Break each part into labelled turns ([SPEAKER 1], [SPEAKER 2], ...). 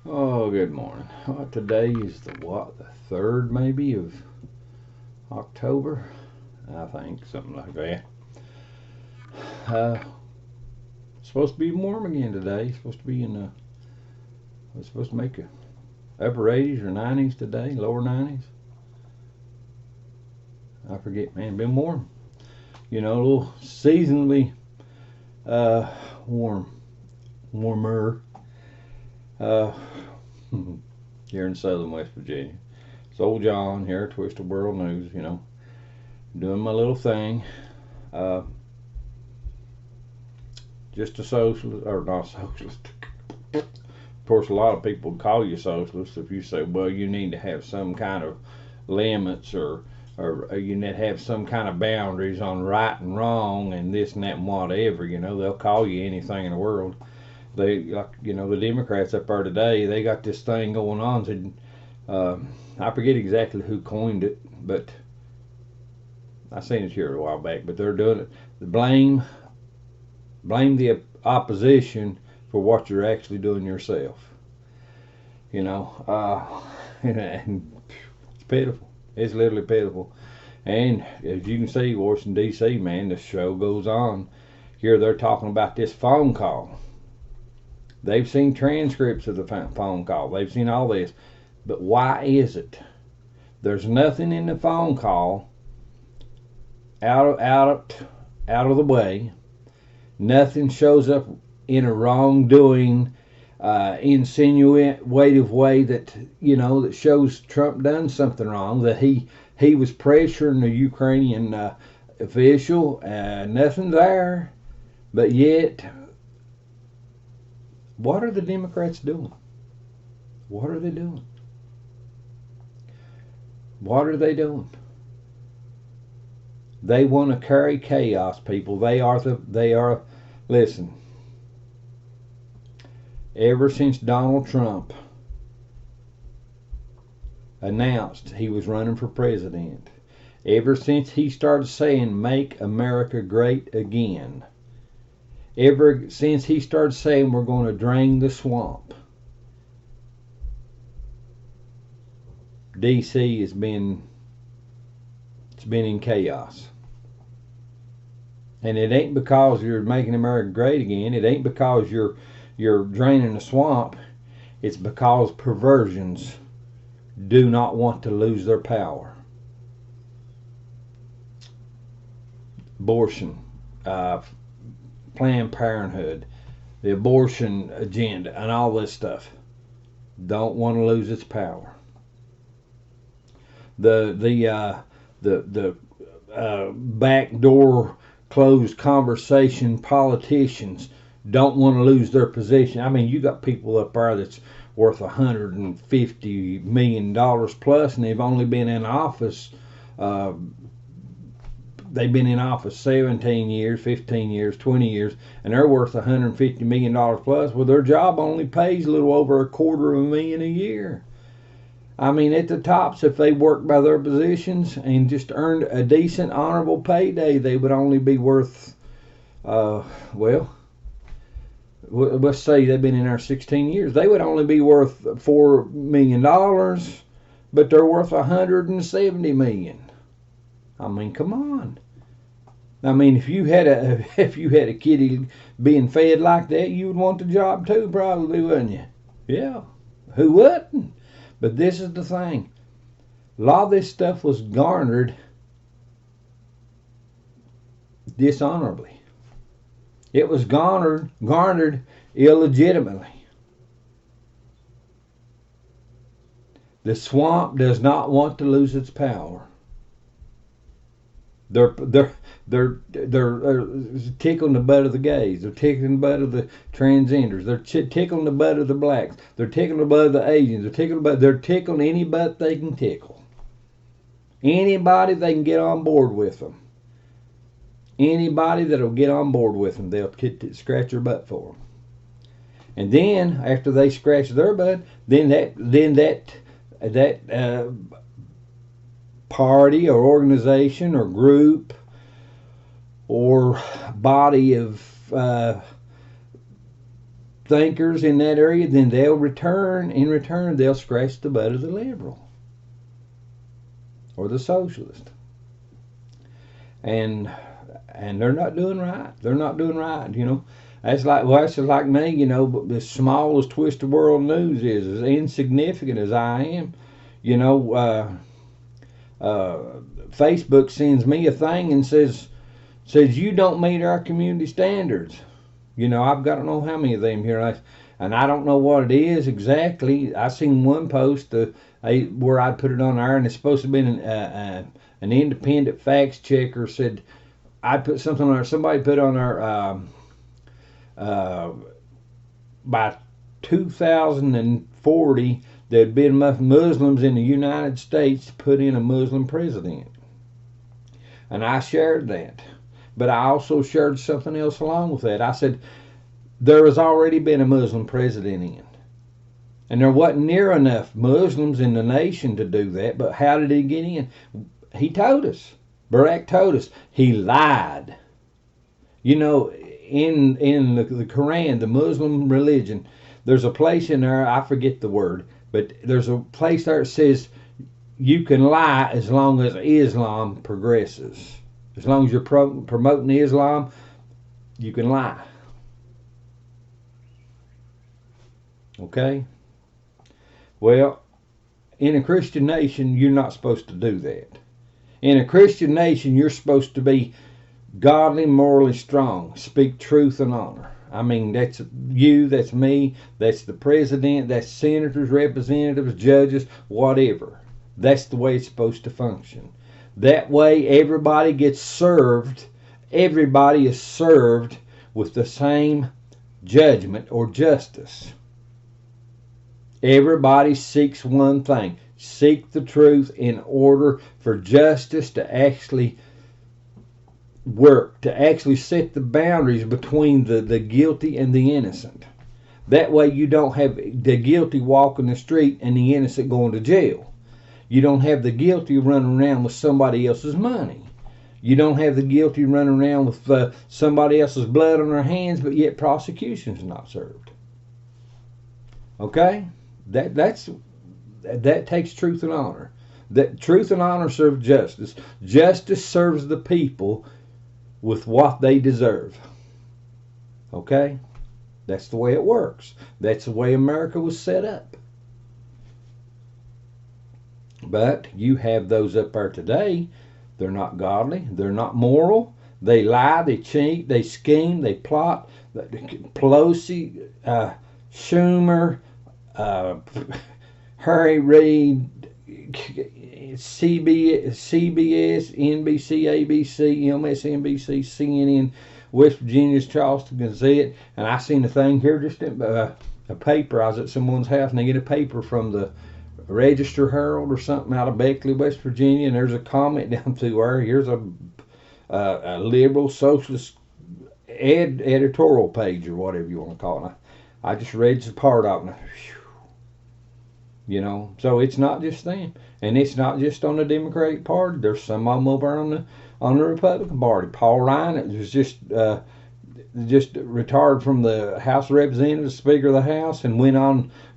[SPEAKER 1] Oh, good morning. Today is the what? The 3rd, maybe, of October? I think, something like that. Uh, Supposed to be warm again today. Supposed to be it's supposed to make a upper 80s or 90s today, lower 90s. I forget, man. Been warm. A little seasonally uh, warm, warmer. Uh, Here in southern West Virginia. It's old John here at Twisted World News, doing my little thing. Uh, just a socialist, or not socialist. Of course, a lot of people would call you socialist if you say, well, you need to have some kind of limits or you need to have some kind of boundaries on right and wrong and this and that and whatever. They'll call you anything in the world. They, like, the Democrats up there today, they got this thing going on. I forget exactly who coined it, but I seen it here a while back. But they're doing it. Blame the opposition for what you're actually doing yourself. And it's pitiful. It's literally pitiful. And as you can see, Washington D.C., man, the show goes on. Here they're talking about this phone call. They've seen transcripts of the phone call. They've seen all this. But why is it? There's nothing in the phone call out of the way. Nothing shows up in a wrongdoing, insinuative way that that shows Trump done something wrong. That he was pressuring the Ukrainian official. Nothing there, but yet, what are the Democrats doing? What are they doing? What are they doing? They want to carry chaos, people. They are. Listen. Ever since Donald Trump announced he was running for president, ever since he started saying "Make America Great Again," ever since he started saying we're going to drain the swamp, DC has been in chaos. And it ain't because you're making America great again. It ain't because you're draining the swamp. It's because perversions do not want to lose their power. Abortion, Planned Parenthood, the abortion agenda, and all this stuff don't want to lose its power. The backdoor closed conversation politicians don't want to lose their position. I mean, you got people up there that's worth $150 million plus, and they've only been in office. They've been in office 17 years, 15 years, 20 years, and they're worth $150 million plus. Well, their job only pays a little over $250,000 a year. I mean, at the tops, if they worked by their positions and just earned a decent, honorable payday, they would only be worth, let's say they've been in there 16 years. They would only be worth $4 million, but they're worth $170 million. I mean, come on. I mean, if you had a kitty being fed like that, you would want the job too, probably, wouldn't you? Yeah. Who wouldn't? But this is the thing. A lot of this stuff was garnered dishonorably. It was garnered illegitimately. The swamp does not want to lose its power. They're tickling the butt of the gays. They're tickling the butt of the transgenders. They're tickling the butt of the blacks. They're tickling the butt of the Asians. They're tickling any butt they can tickle. Anybody they can get on board with them. Anybody that'll get on board with them, they'll scratch their butt for them. And then after they scratch their butt, then that party or organization or group or body of thinkers in that area, then they'll in return, they'll scratch the butt of the liberal or the socialist. And they're not doing right. They're not doing right, you know. That's just like me, you know, but as small as Twisted World News is, as insignificant as I am, you know, Facebook sends me a thing and says you don't meet our community standards. You know, I've got to know how many of them here, and I don't know what it is exactly. I seen one post where I put it on there, and it's supposed to be an independent facts checker said I put something on there. Somebody put on there by 2040 there'd been enough Muslims in the United States to put in a Muslim president, and I shared that. But I also shared something else along with that. I said, there has already been a Muslim president in. And there wasn't near enough Muslims in the nation to do that. But how did he get in? He told us. Barack told us. He lied. You know, in the Quran, the Muslim religion, there's a place in there, I forget the word, but there's a place there that says you can lie as long as Islam progresses. As long as you're promoting Islam, you can lie. Okay? Well, in a Christian nation, you're not supposed to do that. In a Christian nation, you're supposed to be godly, morally strong. Speak truth and honor. I mean, that's you, that's me, that's the president, that's senators, representatives, judges, whatever. That's the way it's supposed to function. That way everybody gets served, everybody is served with the same judgment or justice. Everybody seeks one thing. Seek the truth in order for justice to actually work, to actually set the boundaries between the guilty and the innocent. That way you don't have the guilty walking the street and the innocent going to jail. You don't have the guilty running around with somebody else's money. You don't have the guilty running around with somebody else's blood on their hands, but yet prosecution's not served. Okay? That takes truth and honor. That truth and honor serve justice. Justice serves the people with what they deserve. Okay? That's the way it works. That's the way America was set up. But you have those up there today. They're not godly. They're not moral. They lie. They cheat. They scheme. They plot. Pelosi, Schumer, Harry Reid, CBS, NBC, ABC, MSNBC, CNN, West Virginia's Charleston Gazette, and I seen a thing here just in a paper. I was at someone's house and they get a paper from the Register Herald or something out of Beckley, West Virginia, and there's a comment down through there. Here's a liberal socialist editorial page or whatever you want to call it. I just read some part of it. You know, so it's not just them, and it's not just on the Democratic Party. There's some of them over on the Republican Party. Paul Ryan was just retired from the House of Representatives, Speaker of the House, and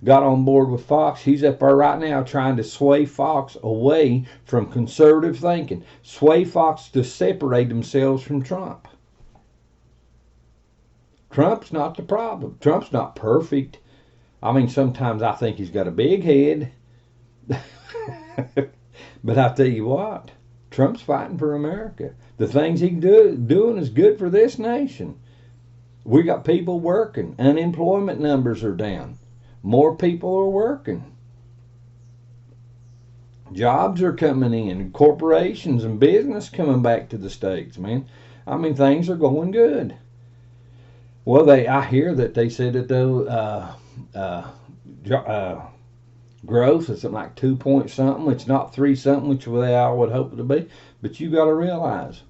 [SPEAKER 1] got on board with Fox. He's up there right now trying to sway Fox away from conservative thinking, sway Fox to separate themselves from Trump. Trump's not the problem. Trump's not perfect. I mean, sometimes I think he's got a big head. But I tell you what, Trump's fighting for America. The things he's doing is good for this nation. We got people working. Unemployment numbers are down. More people are working. Jobs are coming in. Corporations and business coming back to the States, man. I mean, things are going good. Well, I hear that they said that growth is something like 2 point something. It's not 3 something, which I would hope it to be. But you got to realize,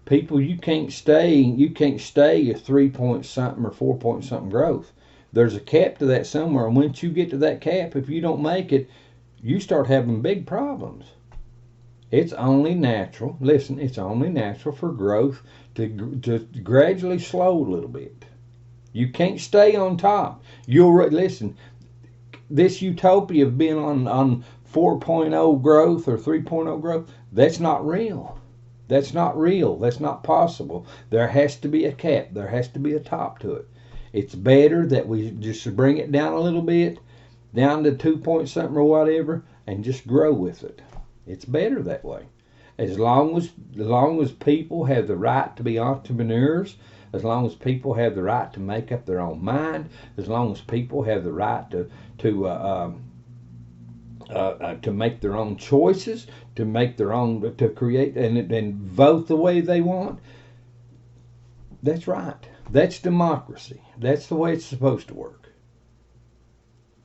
[SPEAKER 1] people, you can't stay a 3 point something or 4 point something growth. There's a cap to that somewhere, and once you get to that cap, if you don't make it, you start having big problems. It's only natural. Listen, it's only natural for growth to gradually slow a little bit. You can't stay on top. Listen, this utopia of being on 4.0 growth or 3.0 growth, that's not real. That's not real. That's not possible. There has to be a cap. There has to be a top to it. It's better that we just bring it down a little bit, down to 2 point something or whatever, and just grow with it. It's better that way. As long as people have the right to be entrepreneurs, as long as people have the right to make up their own mind, as long as people have the right to make their own choices, to create and vote the way they want, that's right. That's democracy. That's the way it's supposed to work.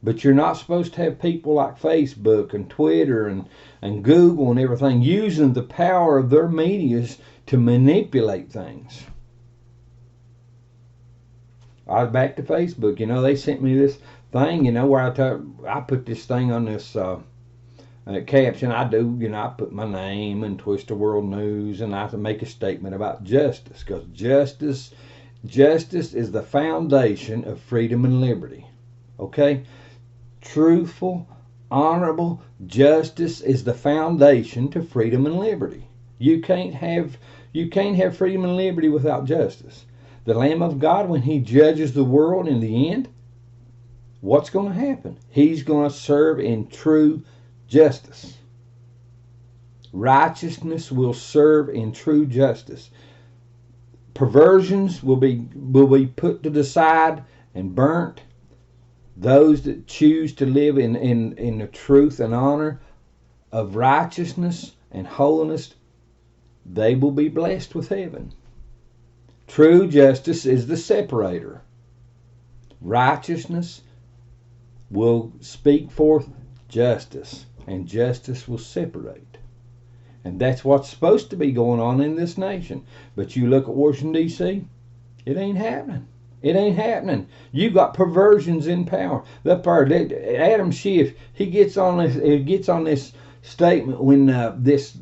[SPEAKER 1] But you're not supposed to have people like Facebook and Twitter and Google and everything using the power of their medias to manipulate things. I was back to Facebook. They sent me this thing, where I put this thing on this caption. I put my name and Twist of World News, and I make a statement about justice, because justice is the foundation of freedom and liberty. Okay? Truthful, honorable justice is the foundation to freedom and liberty. You can't have freedom and liberty without justice. The Lamb of God, when he judges the world in the end, what's going to happen? He's going to serve in true justice. Righteousness will serve in true justice. Perversions will be put to the side and burnt. Those that choose to live in the truth and honor of righteousness and holiness, they will be blessed with heaven. True justice is the separator. Righteousness will speak forth justice, and justice will separate. And that's what's supposed to be going on in this nation. But you look at Washington, D.C., it ain't happening. It ain't happening. You got perversions in power. Adam Schiff, he gets on this statement when this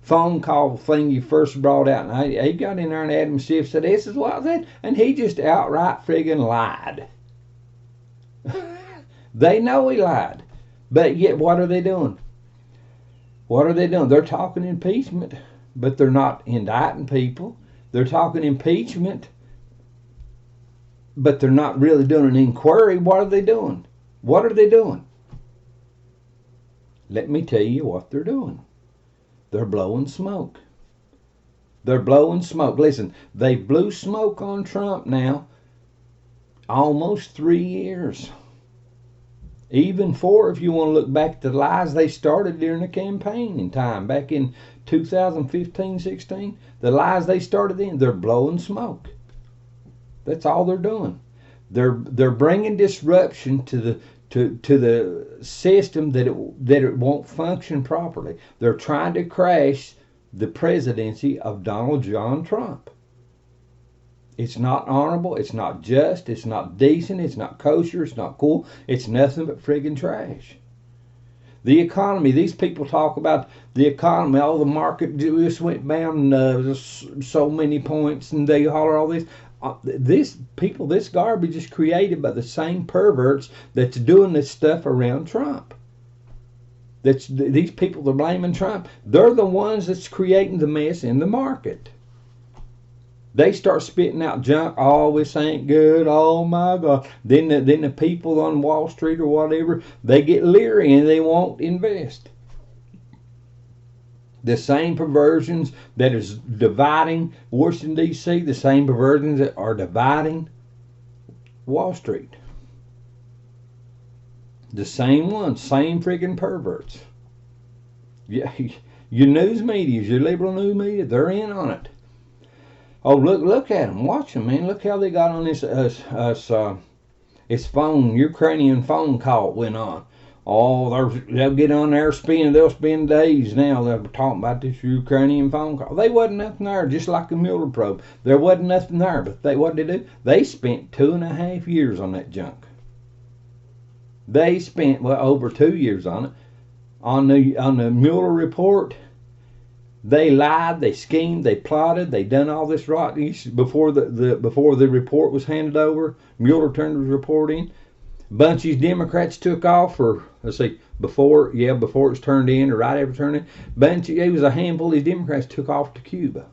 [SPEAKER 1] phone call thing you first brought out, and he got in there, and Adam Schiff said, "This is what I said," and he just outright friggin' lied. They know he lied, but yet what are they doing? What are they doing? They're talking impeachment, but they're not indicting people. They're talking impeachment, but they're not really doing an inquiry. What are they doing? What are they doing? Let me tell you what they're doing. They're blowing smoke. They're blowing smoke. Listen, they blew smoke on Trump now almost 3 years. Even 4 if you want to look back at the lies they started during the campaign time back in 2015-16. The lies they started then, they're blowing smoke. That's all they're doing. They're bringing disruption to the system that it won't function properly. They're trying to crash the presidency of Donald John Trump. It's not honorable, it's not just, it's not decent, it's not kosher, it's not cool, it's nothing but friggin' trash. The economy, these people talk about the economy, the market just went down so many points, and they holler all this. This garbage is created by the same perverts that's doing this stuff around Trump. These people that are blaming Trump, they're the ones that's creating the mess in the market. They start spitting out junk. Oh, this ain't good. Oh my God. Then the people on Wall Street or whatever, they get leery and they won't invest. The same perversions that is dividing Washington, D.C., the same perversions that are dividing Wall Street. The same ones, same freaking perverts. Yeah, your news media, your liberal news media, they're in on it. Oh, look at them. Watch them, man. Look how they got on this phone, Ukrainian phone call went on. Oh, they'll get on there, they'll spend days now. They're talking about this Ukrainian phone call. There wasn't nothing there, just like the Mueller probe. There wasn't nothing there, but what did they do? They spent 2.5 years on that junk. They spent over 2 years on it. On the Mueller report, They lied, they schemed, they plotted, they done all this right before the report was handed over. Mueller turned his report in. Bunch of these Democrats took off, or let's see, before it was turned in, or right after it turned in. It was a handful of these Democrats took off to Cuba.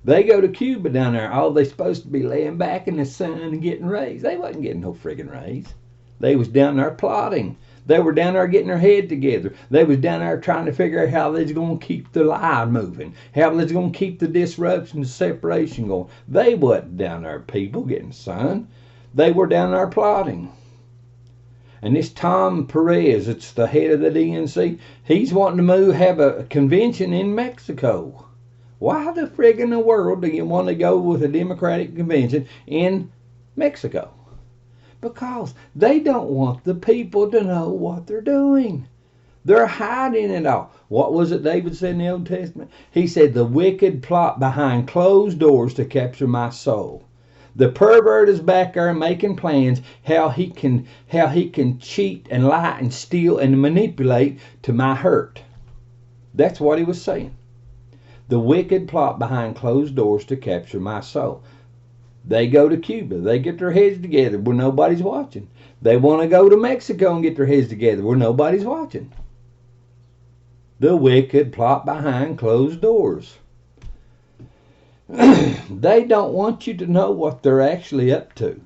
[SPEAKER 1] They go to Cuba down there. Oh, they supposed to be laying back in the sun and getting raised. They wasn't getting no friggin' raise. They was down there plotting. They were down there getting their head together. They was down there trying to figure out how they was going to keep the lie moving, how they was going to keep the disruption, the separation going. They wasn't down there, people, getting sun. They were down there plotting. And this Tom Perez, it's the head of the DNC, he's wanting to have a convention in Mexico. Why the frig in the world do you want to go with a Democratic convention in Mexico? Because they don't want the people to know what they're doing. They're hiding it all. What was it David said in the Old Testament? He said, the wicked plot behind closed doors to capture my soul. The pervert is back there making plans how he can cheat and lie and steal and manipulate to my hurt. That's what he was saying. The wicked plot behind closed doors to capture my soul. They go to Cuba. They get their heads together where nobody's watching. They want to go to Mexico and get their heads together where nobody's watching. The wicked plot behind closed doors. They don't want you to know what they're actually up to.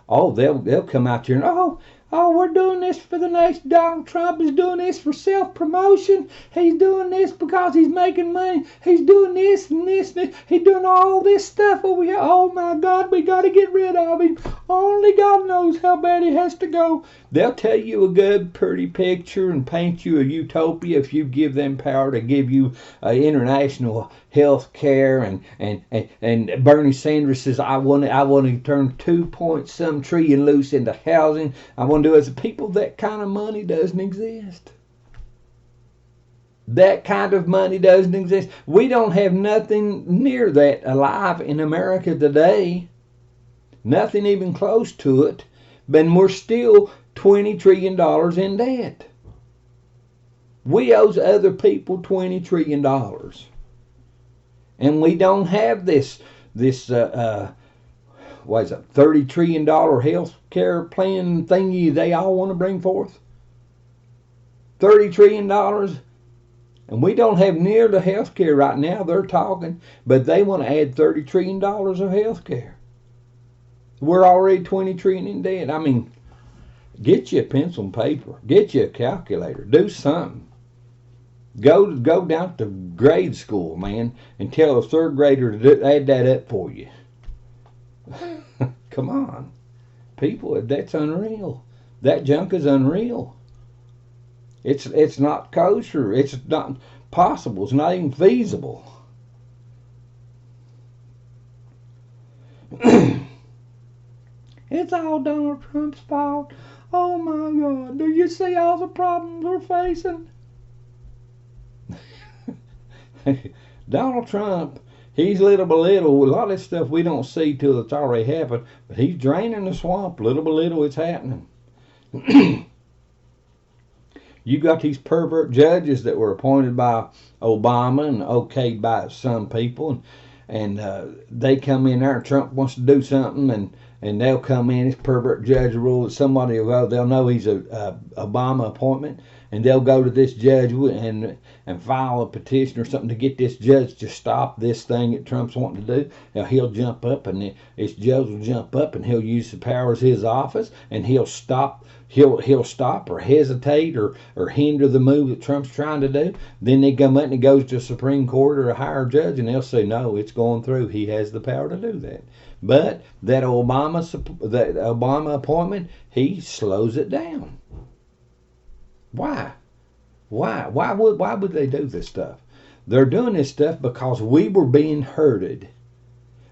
[SPEAKER 1] Oh, they'll come out here and, we're doing this for the nation. Donald Trump is doing this for self-promotion. He's doing this because he's making money. He's doing this and this and this. He's doing all this stuff over here. Oh my God, we got to get rid of him. Only God knows how bad he has to go. They'll tell you a good, pretty picture and paint you a utopia if you give them power to give you international health care. And Bernie Sanders says, I want to turn 2-point-some trillion loose into housing. I want to do it as people. That kind of money doesn't exist. That kind of money doesn't exist. We don't have nothing near that alive in America today. Nothing even close to it. But we're still $20 trillion in debt. We owe other people $20 trillion. And we don't have this what is it, $30 trillion health care plan thingy they all want to bring forth? $30 trillion. And we don't have near the health care right now they're talking, but they want to add $30 trillion of health care. We're already $20 trillion in debt. I mean, get you a pencil and paper. Get you a calculator. Do something. Go down to grade school, man, and tell a third grader to add that up for you. Come on. People, that's unreal. That junk is unreal. It's not kosher. It's not possible. It's not even feasible. It's all Donald Trump's fault. Oh my God. Do you see all the problems we're facing? Donald Trump, he's little by little. A lot of this stuff we don't see till it's already happened. But he's draining the swamp. Little by little it's happening. You got these pervert judges that were appointed by Obama and okayed by some people. And they come in there and Trump wants to do something and they'll come in, this pervert judge rule that somebody will go, they'll know he's a Obama appointment, and they'll go to this judge and file a petition or something to get this judge to stop this thing that Trump's wanting to do. Now he'll jump up and this judge will jump up and he'll use the powers of his office and he'll stop or hesitate or hinder the move that Trump's trying to do. Then they come up and it goes to the Supreme Court or a higher judge and they'll say, no, it's going through. He has the power to do that. But that Obama appointment, he slows it down. Why? Why would they do this stuff? They're doing this stuff because we were being herded.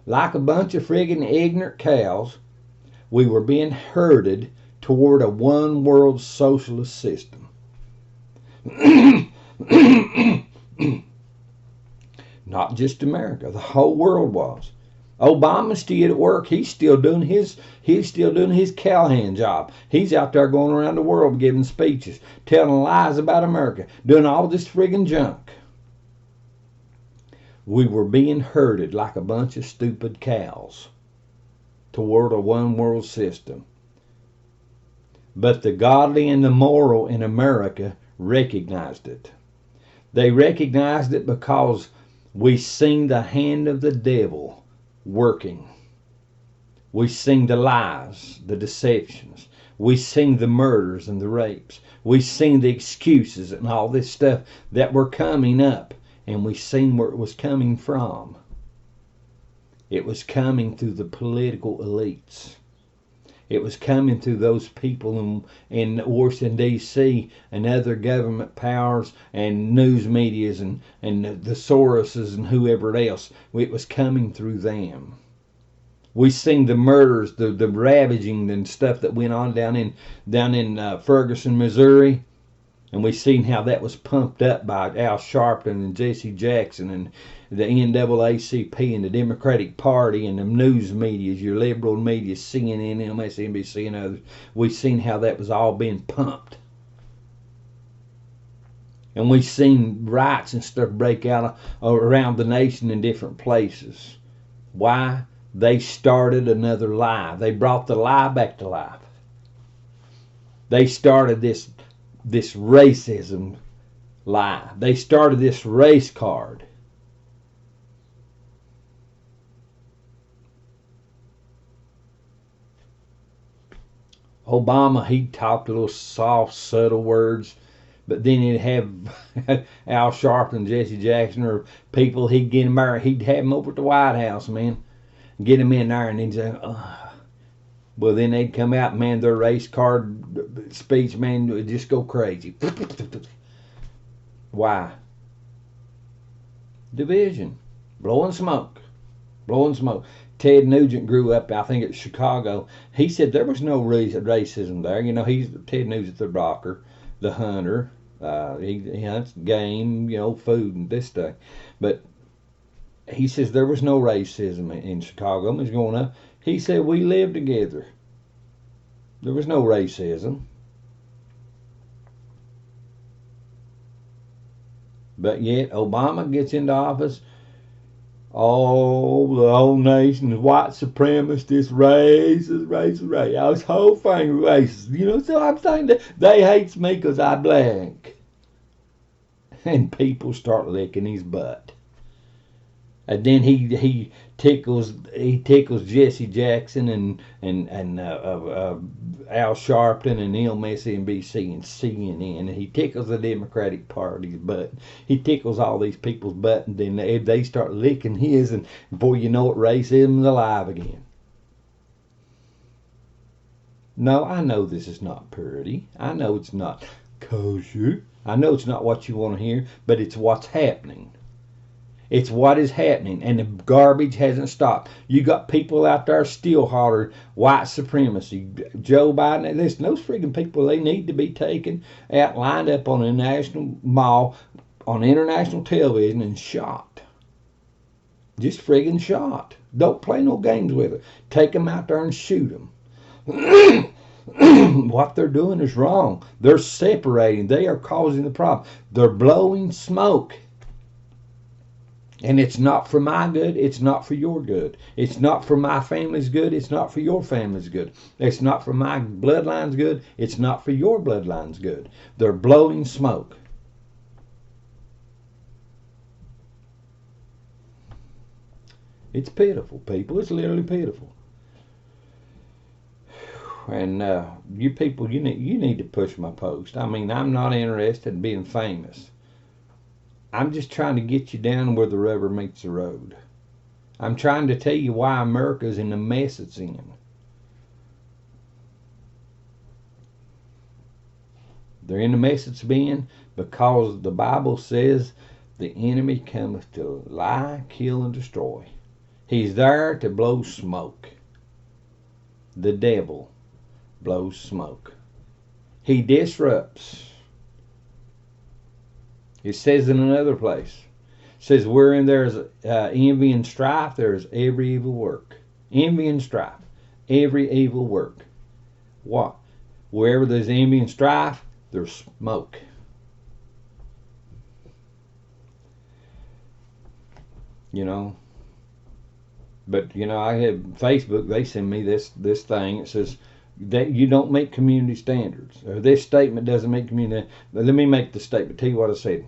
[SPEAKER 1] Like a bunch of friggin' ignorant cows, we were being herded toward a one world socialist system. Not just America, the whole world was. Obama's still at work. He's still doing his Callahan job. He's out there going around the world giving speeches, telling lies about America, doing all this friggin' junk. we were being herded like a bunch of stupid cows toward a one world system. But the godly and the moral in America recognized it. They recognized it because we seen the hand of the devil working. We seen the lies, the deceptions. We seen the murders and the rapes. We seen the excuses and all this stuff that were coming up. And we seen where it was coming from. It was coming through the political elites. It was coming through those people in Washington, D.C. and other government powers and news medias and the Soroses and whoever else. It was coming through them. We seen the murders, the ravaging and stuff that went on down in Ferguson, Missouri. And we seen how that was pumped up by Al Sharpton and Jesse Jackson and the NAACP and the Democratic Party and the news media, your liberal media, CNN, MSNBC and others. We seen how that was all being pumped. And we seen riots and stuff break out around the nation in different places. Why? They started another lie. They brought the lie back to life. They started this racism lie. They started this race card. Obama, he talked a little soft, subtle words, but then he'd have Al Sharpton and Jesse Jackson or people, he'd get them there, he'd have them over at the White House, man. Get them in there and he'd say, well, then they'd come out, man, their race card speech, man, would just go crazy. Why? Division. Blowing smoke. Blowing smoke. Ted Nugent grew up, I think, at Chicago. He said there was no racism there. You know, he's Ted Nugent, the rocker, the hunter. He hunts game, you know, food and this stuff. But he says there was no racism in Chicago. He's going up. He said we lived together. There was no racism. But yet Obama gets into office. Oh, the whole nation is white supremacist, this race. Oh, this whole thing is racist. You know, so I'm saying that they hates me because I'm black. And people start licking his butt. And then he tickles Jesse Jackson and Al Sharpton and MSNBC and CNN, and he tickles the Democratic Party's butt. He tickles all these people's butt, and then they start licking his, and before you know it, racism's alive again. No, I know this is not purity. I know it's not kosher. I know it's not what you want to hear, but it's what's happening. It's what is happening, and the garbage hasn't stopped. You got people out there still hollering white supremacy. Joe Biden, listen, those freaking people, they need to be taken out, lined up on a national mall, on international television, and shot. Just friggin' shot. Don't play no games with it. Take them out there and shoot them. What they're doing is wrong. They're separating. They are causing the problem. They're blowing smoke. And it's not for my good, it's not for your good. It's not for my family's good, it's not for your family's good. It's not for my bloodline's good, it's not for your bloodline's good. They're blowing smoke. It's pitiful, people. It's literally pitiful. And you people, you need to push my post. I mean, I'm not interested in being famous. I'm just trying to get you down where the rubber meets the road. I'm trying to tell you why America's in the mess it's in. They're in the mess it's been because the Bible says the enemy cometh to lie, kill, and destroy. He's there to blow smoke. The devil blows smoke. He disrupts. It says in another place, it says wherein there's envy and strife, there's every evil work. Envy and strife, every evil work. What? Wherever there's envy and strife, there's smoke. you know. But you know, I have Facebook. They send me this thing. It says that you don't meet community standards, or this statement doesn't meet community. But let me make the statement. Tell you what I said.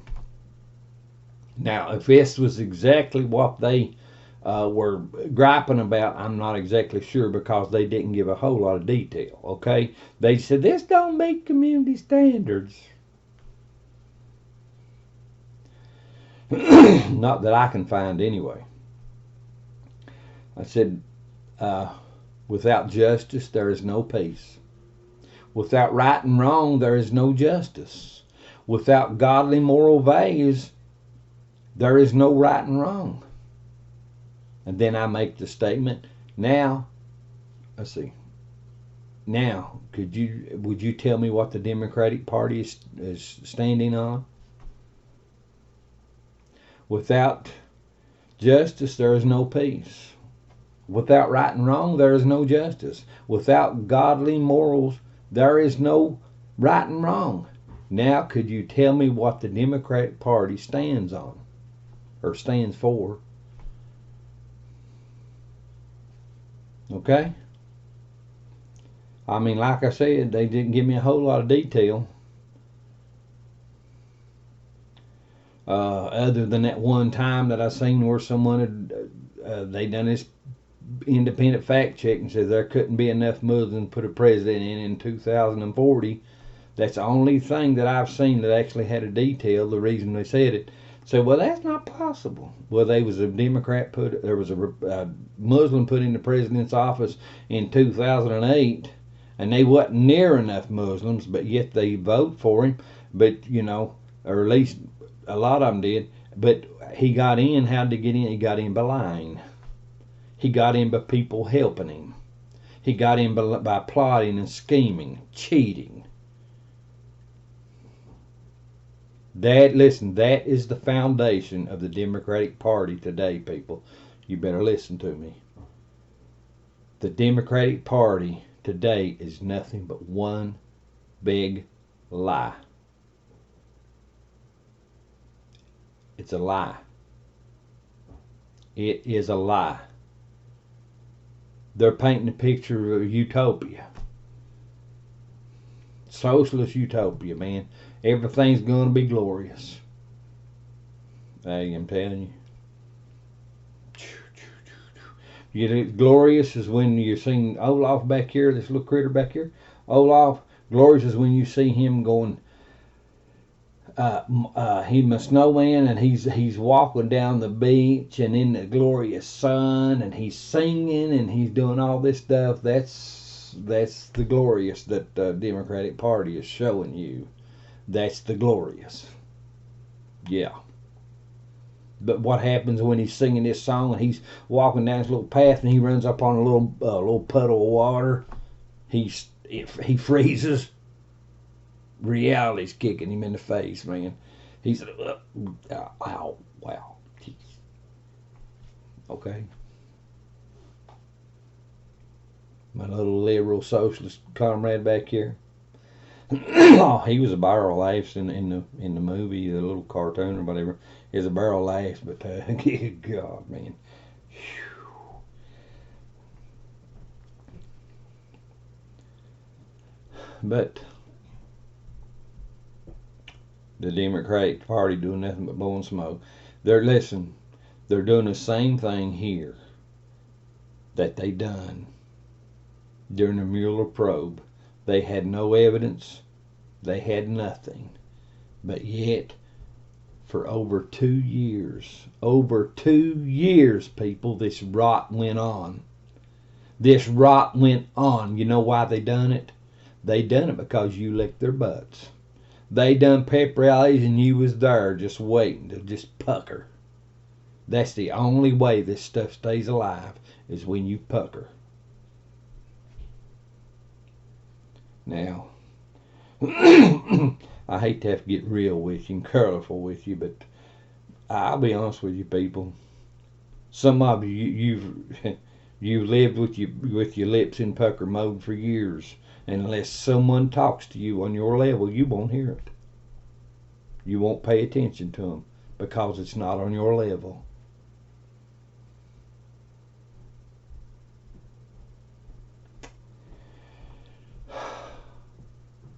[SPEAKER 1] Now, if this was exactly what they were griping about, I'm not exactly sure because they didn't give a whole lot of detail. Okay, they said this don't meet community standards. Not that I can find anyway. I said, without justice, there is no peace. Without right and wrong, there is no justice. Without godly moral values, there is no right and wrong. And then I make the statement, now, let's see. Now, would you tell me what the Democratic Party is standing on? Without justice, there is no peace. Without right and wrong, there is no justice. Without godly morals, there is no right and wrong. Now, could you tell me what the Democratic Party stands on, or stands for? Okay? I mean, like I said, they didn't give me a whole lot of detail. Other than that one time that I seen where someone had, they done this independent fact check and said there couldn't be enough Muslims to put a president in 2040. That's the only thing that I've seen that actually had a detail. The reason they said it. So, well, that's not possible. Well, there was a there was a Muslim put in the president's office in 2008, and they wasn't near enough Muslims, but yet they vote for him. But you know, or at least a lot of them did. But he got in. How did he get in? He got in by lying. He got in by people helping him. He got in by plotting and scheming, cheating. That is the foundation of the Democratic Party today, people. You better listen to me. The Democratic Party today is nothing but one big lie. It's a lie. It is a lie. They're painting a picture of utopia. Socialist utopia, man. Everything's going to be glorious. Hey, I'm telling you. Glorious is when you're seeing Olaf back here, this little critter back here. Olaf, glorious is when you see him going, he's a snowman and he's walking down the beach and in the glorious sun and he's singing and he's doing all this stuff. That's the glorious that the Democratic Party is showing you. That's the glorious. Yeah. But what happens when he's singing this song and he's walking down this little path and he runs up on a little puddle of water? He freezes. Reality's kicking him in the face, man. He's ow, wow. Jeez. Okay. My little liberal socialist comrade back here. Oh, he was a barrel laughs in the movie, the little cartoon or whatever. He was a barrel laughs, but good God, man. Whew. But the Democratic Party doing nothing but blowing smoke. They're doing the same thing here that they done during the Mueller probe. They had no evidence. They had nothing. But yet, for over 2 years, people, this rot went on. This rot went on. You know why they done it? They done it because you licked their butts. They done pep rallies and you was there just waiting to just pucker. That's the only way this stuff stays alive, is when you pucker. Now, I hate to have to get real with you and colorful with you, but I'll be honest with you, people. Some of you've lived with your lips in pucker mode for years, and unless someone talks to you on your level, you won't hear it. You won't pay attention to them because it's not on your level.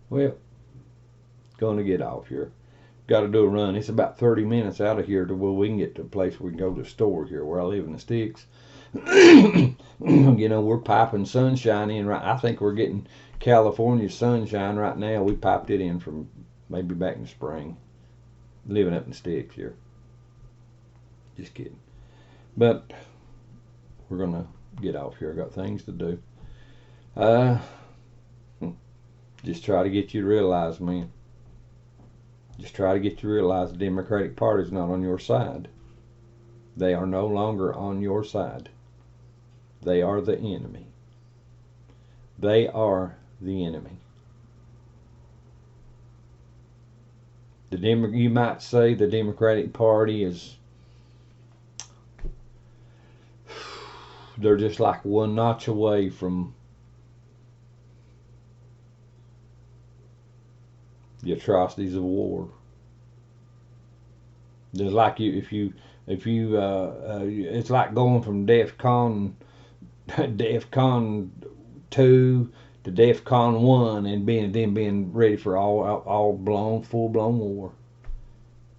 [SPEAKER 1] Well, going to get off here. Got to do a run. It's about 30 minutes out of here to where we can get to a place where we can go to the store here where I live in the sticks. You know, we're piping sunshine in right. I think we're getting California sunshine right now. We piped it in from maybe back in the spring. Living up in the sticks here. Just kidding. But we're going to get off here. I got things to do. Just try to get you to realize, man. Just try to get you to realize the Democratic Party is not on your side. They are no longer on your side. They are the enemy. They are the enemy. You might say the Democratic Party is, they're just like one notch away from the atrocities of war. There's like it's like going from DEFCON 2 to DEFCON 1 and being ready for full blown war.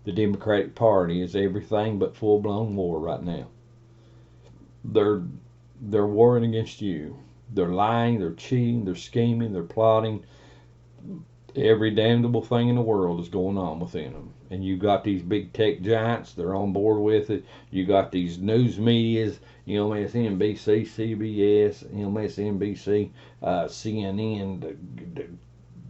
[SPEAKER 1] The Democratic Party is everything but full blown war right now. They're warring against you. They're lying, they're cheating, they're scheming, they're plotting. Every damnable thing in the world is going on within them. And you got these big tech giants, they're on board with it. You got these news medias, MSNBC, CBS, MSNBC, CNN,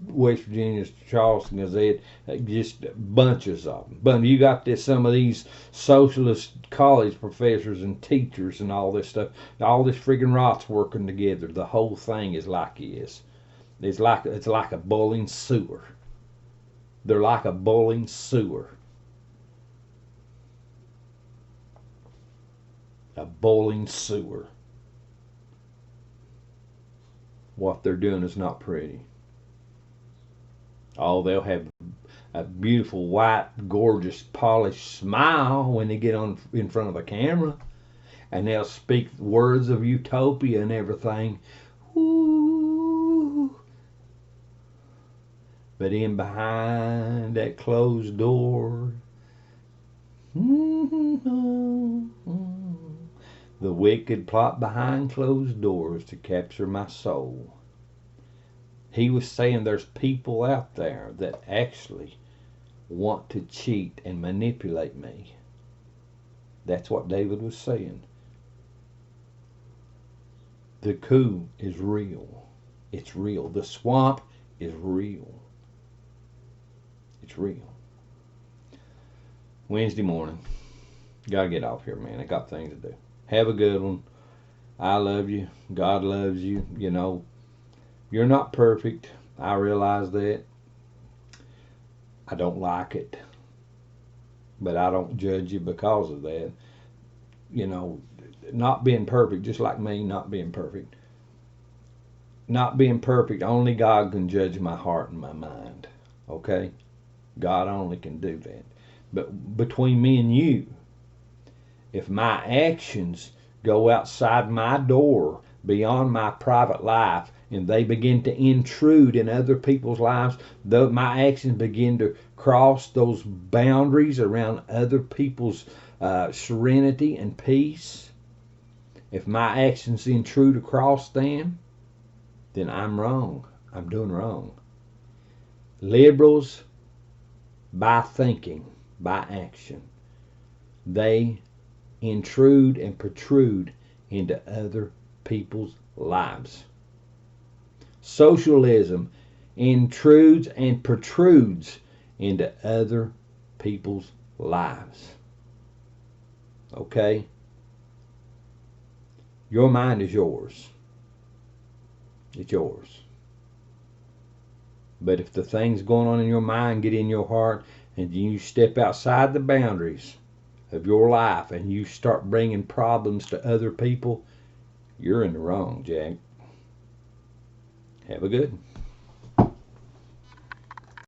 [SPEAKER 1] West Virginia's Charleston Gazette, just bunches of them. But you got some of these socialist college professors and teachers and all this stuff. All this friggin' rot's working together. The whole thing is like this. It's like a boiling sewer. They're like a boiling sewer. A boiling sewer. What they're doing is not pretty. Oh, they'll have a beautiful, white, gorgeous, polished smile when they get in front of a camera. And they'll speak words of utopia and everything. Ooh. But in behind that closed door, the wicked plot behind closed doors to capture my soul. He was saying there's people out there that actually want to cheat and manipulate me. That's what David was saying. The coup is real. It's real. The swamp is real. It's real. Wednesday morning. Gotta get off here, man. I got things to do. Have a good one. I love you. God loves you. You know, you're not perfect. I realize that. I don't like it. But I don't judge you because of that. You know, not being perfect, just like me, not being perfect. Not being perfect, only God can judge my heart and my mind. Okay? God only can do that. But between me and you, if my actions go outside my door, beyond my private life, and they begin to intrude in other people's lives, though my actions begin to cross those boundaries around other people's serenity and peace, if my actions intrude across them, then I'm wrong. I'm doing wrong. Liberals, by thinking, by action, they intrude and protrude into other people's lives. Socialism intrudes and protrudes into other people's lives. Okay? Your mind is yours. It's yours. But if the things going on in your mind get in your heart and you step outside the boundaries of your life and you start bringing problems to other people, you're in the wrong, Jack. Have a good one.